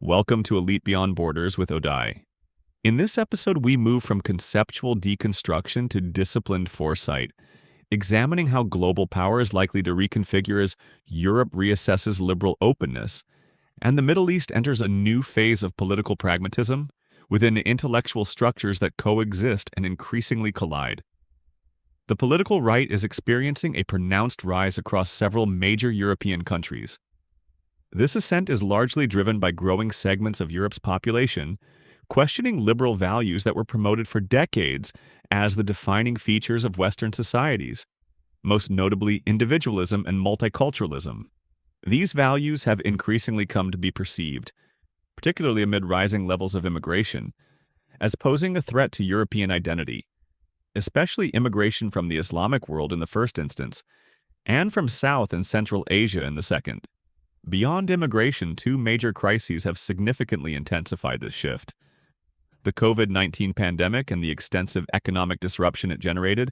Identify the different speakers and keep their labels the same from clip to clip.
Speaker 1: Welcome to Elite Beyond Borders with Odai. In this episode, we move from conceptual deconstruction to disciplined foresight, examining how global power is likely to reconfigure as Europe reassesses liberal openness, and the Middle East enters a new phase of political pragmatism within intellectual structures that coexist and increasingly collide. The political right is experiencing a pronounced rise across several major European countries. This ascent is largely driven by growing segments of Europe's population, questioning liberal values that were promoted for decades as the defining features of Western societies, most notably individualism and multiculturalism. These values have increasingly come to be perceived, particularly amid rising levels of immigration, as posing a threat to European identity, especially immigration from the Islamic world in the first instance, and from South and Central Asia in the second. Beyond immigration, two major crises have significantly intensified this shift. The COVID-19 pandemic and the extensive economic disruption it generated,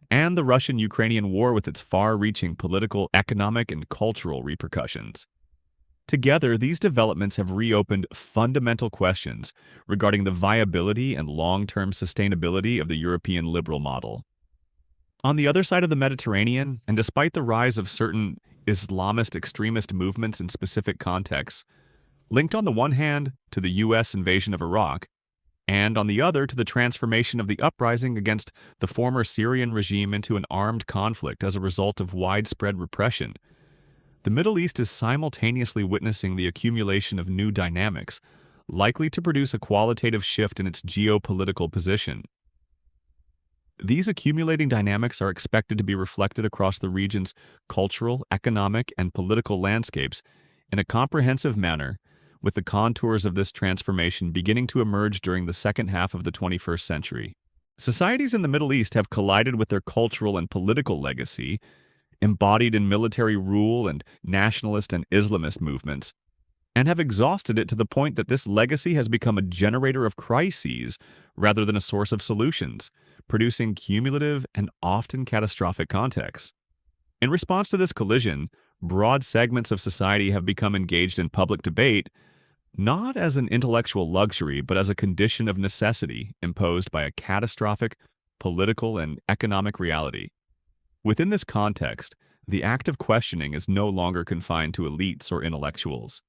Speaker 1: and the Russian-Ukrainian war with its far-reaching political, economic, and cultural repercussions. Together, these developments have reopened fundamental questions regarding the viability and long-term sustainability of the European liberal model. On the other side of the Mediterranean, and despite the rise of certain Islamist extremist movements in specific contexts, linked on the one hand to the U.S. invasion of Iraq, and on the other to the transformation of the uprising against the former Syrian regime into an armed conflict as a result of widespread repression, the Middle East is simultaneously witnessing the accumulation of new dynamics, likely to produce a qualitative shift in its geopolitical position. These accumulating dynamics are expected to be reflected across the region's cultural, economic, and political landscapes in a comprehensive manner, with the contours of this transformation beginning to emerge during the second half of the 21st century. Societies in the Middle East have collided with their cultural and political legacy, embodied in military rule and nationalist and Islamist movements, and have exhausted it to the point that this legacy has become a generator of crises rather than a source of solutions, producing cumulative and often catastrophic contexts. In response to this collision, broad segments of society have become engaged in public debate, not as an intellectual luxury, but as a condition of necessity imposed by a catastrophic political and economic reality. Within this context, the act of questioning is no longer confined to elites or intellectuals.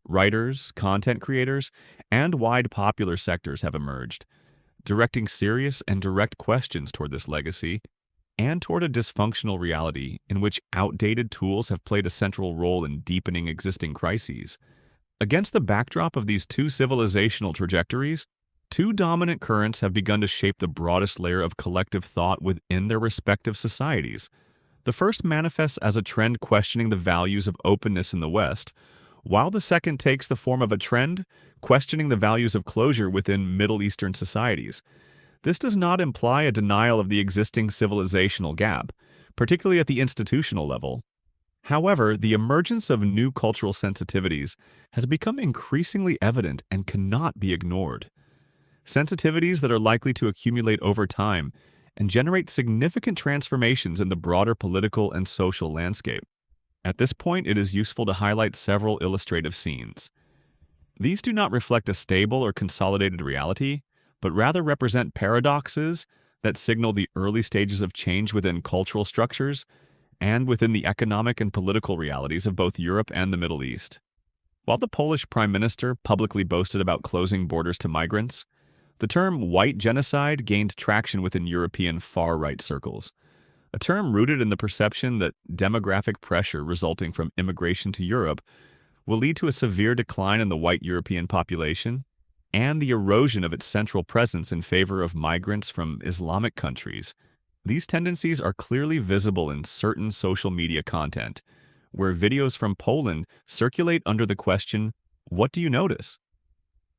Speaker 1: Writers, content creators, and wide popular sectors have emerged, directing serious and direct questions toward this legacy and toward a dysfunctional reality in which outdated tools have played a central role in deepening existing crises. Against the backdrop of these two civilizational trajectories, two dominant currents have begun to shape the broadest layer of collective thought within their respective societies. The first manifests as a trend questioning the values of openness in the West, while the second takes the form of a trend questioning the values of closure within Middle Eastern societies. This does not imply a denial of the existing civilizational gap, particularly at the institutional level. However, the emergence of new cultural sensitivities has become increasingly evident and cannot be ignored. Sensitivities that are likely to accumulate over time and generate significant transformations in the broader political and social landscape. At this point, it is useful to highlight several illustrative scenes. These do not reflect a stable or consolidated reality, but rather represent paradoxes that signal the early stages of change within cultural structures and within the economic and political realities of both Europe and the Middle East. While the Polish Prime Minister publicly boasted about closing borders to migrants, the term white genocide gained traction within European far-right circles, a term rooted in the perception that demographic pressure resulting from immigration to Europe will lead to a severe decline in the white European population and the erosion of its central presence in favor of migrants from Islamic countries. These tendencies are clearly visible in certain social media content, where videos from Poland circulate under the question, "What do you notice?"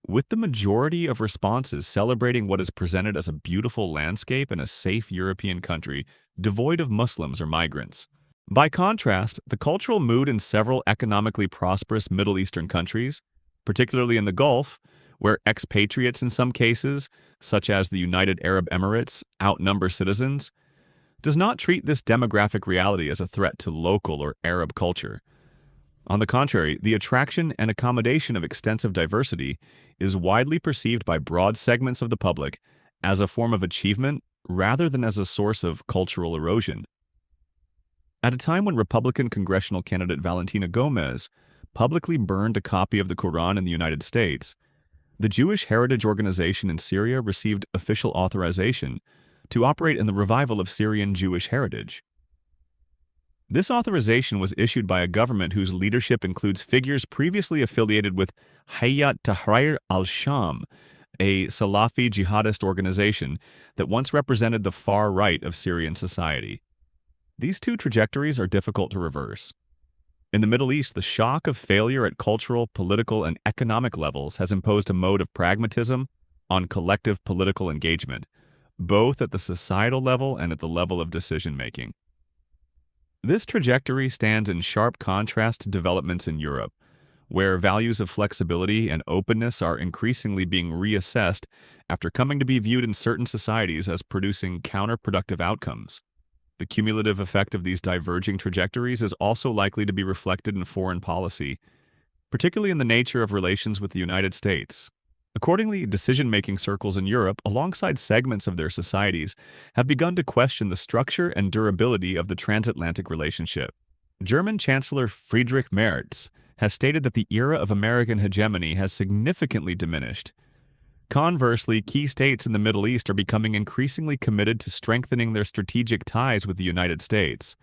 Speaker 1: with the majority of responses celebrating what is presented as a beautiful landscape in a safe European country devoid of Muslims or migrants. By contrast, the cultural mood in several economically prosperous Middle Eastern countries, particularly in the Gulf, where expatriates in some cases, such as the United Arab Emirates, outnumber citizens, does not treat this demographic reality as a threat to local or Arab culture. On the contrary, the attraction and accommodation of extensive diversity is widely perceived by broad segments of the public as a form of achievement rather than as a source of cultural erosion. At a time when Republican congressional candidate Valentina Gomez publicly burned a copy of the Quran in the United States, the Jewish Heritage Organization in Syria received official authorization to operate in the revival of Syrian Jewish heritage. This authorization was issued by a government whose leadership includes figures previously affiliated with Hayat Tahrir al-Sham, a Salafi jihadist organization that once represented the far right of Syrian society. These two trajectories are difficult to reverse. In the Middle East, the shock of failure at cultural, political, and economic levels has imposed a mode of pragmatism on collective political engagement, both at the societal level and at the level of decision-making. This trajectory stands in sharp contrast to developments in Europe, where values of flexibility and openness are increasingly being reassessed after coming to be viewed in certain societies as producing counterproductive outcomes. The cumulative effect of these diverging trajectories is also likely to be reflected in foreign policy, particularly in the nature of relations with the United States. Accordingly, decision-making circles in Europe, alongside segments of their societies, have begun to question the structure and durability of the transatlantic relationship. German Chancellor Friedrich Merz has stated that the era of American hegemony has significantly diminished. Conversely, key states in the Middle East are becoming increasingly committed to strengthening their strategic ties with the United States,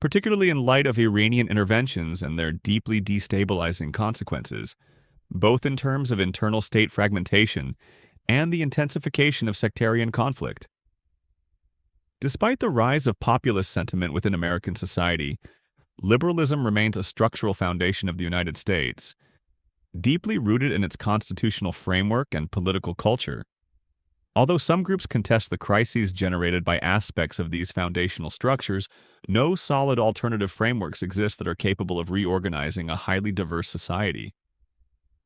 Speaker 1: particularly in light of Iranian interventions and their deeply destabilizing consequences, both in terms of internal state fragmentation and the intensification of sectarian conflict. Despite the rise of populist sentiment within American society, liberalism remains a structural foundation of the United States, deeply rooted in its constitutional framework and political culture. Although some groups contest the crises generated by aspects of these foundational structures, no solid alternative frameworks exist that are capable of reorganizing a highly diverse society.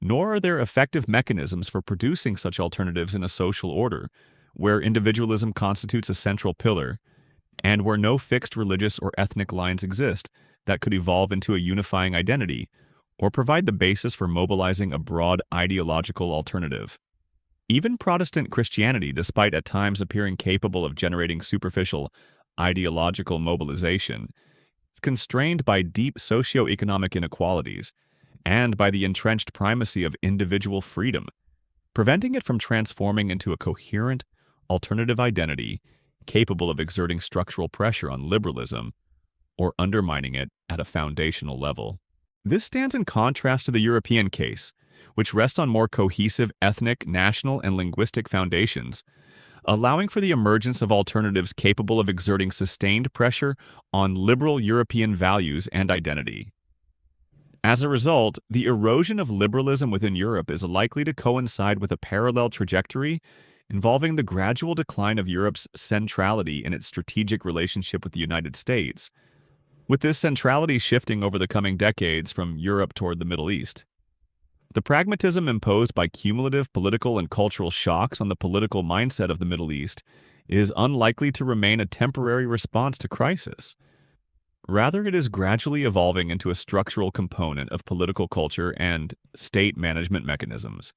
Speaker 1: Nor are there effective mechanisms for producing such alternatives in a social order, where individualism constitutes a central pillar, and where no fixed religious or ethnic lines exist that could evolve into a unifying identity, or provide the basis for mobilizing a broad ideological alternative. Even Protestant Christianity, despite at times appearing capable of generating superficial ideological mobilization, is constrained by deep socioeconomic inequalities and by the entrenched primacy of individual freedom, preventing it from transforming into a coherent, alternative identity capable of exerting structural pressure on liberalism or undermining it at a foundational level. This stands in contrast to the European case, which rests on more cohesive ethnic, national, and linguistic foundations, allowing for the emergence of alternatives capable of exerting sustained pressure on liberal European values and identity. As a result, the erosion of liberalism within Europe is likely to coincide with a parallel trajectory involving the gradual decline of Europe's centrality in its strategic relationship with the United States, with this centrality shifting over the coming decades from Europe toward the Middle East. The pragmatism imposed by cumulative political and cultural shocks on the political mindset of the Middle East is unlikely to remain a temporary response to crisis. Rather, it is gradually evolving into a structural component of political culture and state management mechanisms.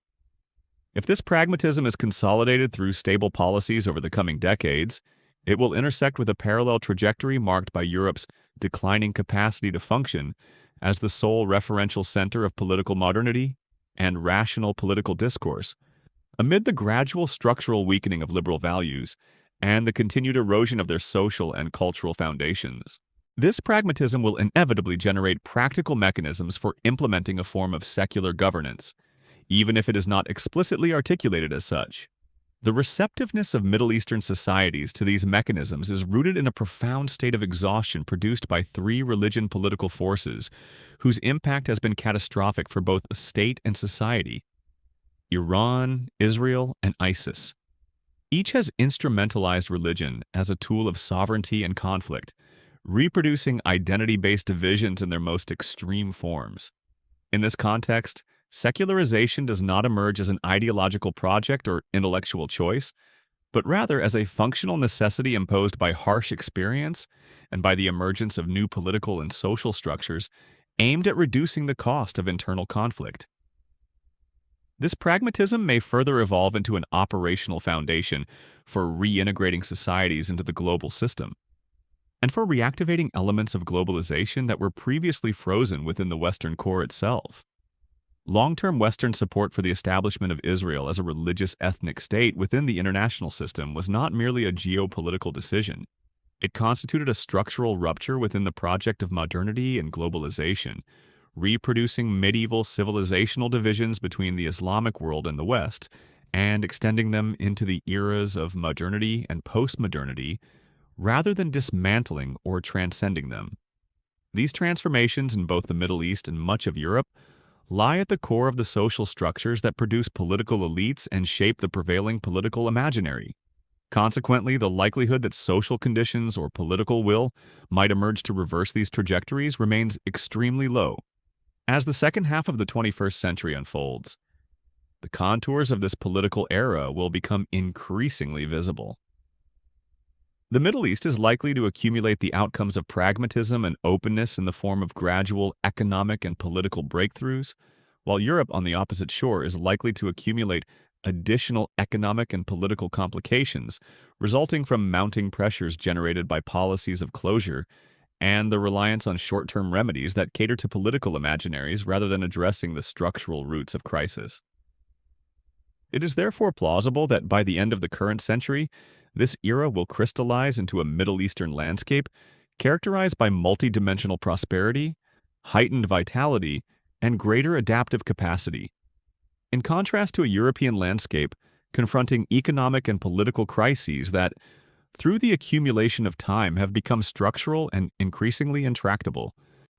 Speaker 1: If this pragmatism is consolidated through stable policies over the coming decades, it will intersect with a parallel trajectory marked by Europe's declining capacity to function as the sole referential center of political modernity and rational political discourse, amid the gradual structural weakening of liberal values and the continued erosion of their social and cultural foundations. This pragmatism will inevitably generate practical mechanisms for implementing a form of secular governance, even if it is not explicitly articulated as such. The receptiveness of Middle Eastern societies to these mechanisms is rooted in a profound state of exhaustion produced by three religion political forces whose impact has been catastrophic for both a state and society: Iran, Israel, and ISIS. Each has instrumentalized religion as a tool of sovereignty and conflict, reproducing identity-based divisions in their most extreme forms. In this context, secularization does not emerge as an ideological project or intellectual choice, but rather as a functional necessity imposed by harsh experience and by the emergence of new political and social structures aimed at reducing the cost of internal conflict. This pragmatism may further evolve into an operational foundation for reintegrating societies into the global system, and for reactivating elements of globalization that were previously frozen within the Western core itself. Long-term Western support for the establishment of Israel as a religious ethnic state within the international system was not merely a geopolitical decision. It constituted a structural rupture within the project of modernity and globalization, reproducing medieval civilizational divisions between the Islamic world and the West, and extending them into the eras of modernity and postmodernity, rather than dismantling or transcending them. These transformations in both the Middle East and much of Europe lie at the core of the social structures that produce political elites and shape the prevailing political imaginary. Consequently, the likelihood that social conditions or political will might emerge to reverse these trajectories remains extremely low. As the second half of the 21st century unfolds, the contours of this political era will become increasingly visible. The Middle East is likely to accumulate the outcomes of pragmatism and openness in the form of gradual economic and political breakthroughs, while Europe on the opposite shore is likely to accumulate additional economic and political complications resulting from mounting pressures generated by policies of closure and the reliance on short-term remedies that cater to political imaginaries rather than addressing the structural roots of crisis. It is therefore plausible that by the end of the current century, this era will crystallize into a Middle Eastern landscape characterized by multidimensional prosperity, heightened vitality, and greater adaptive capacity. In contrast to a European landscape confronting economic and political crises that, through the accumulation of time, have become structural and increasingly intractable.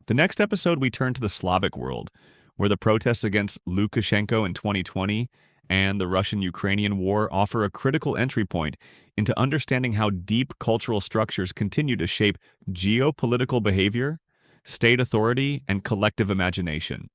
Speaker 1: The next episode, we turn to the Slavic world, where the protests against Lukashenko in 2020 and the Russian-Ukrainian war offer a critical entry point into understanding how deep cultural structures continue to shape geopolitical behavior, state authority, and collective imagination.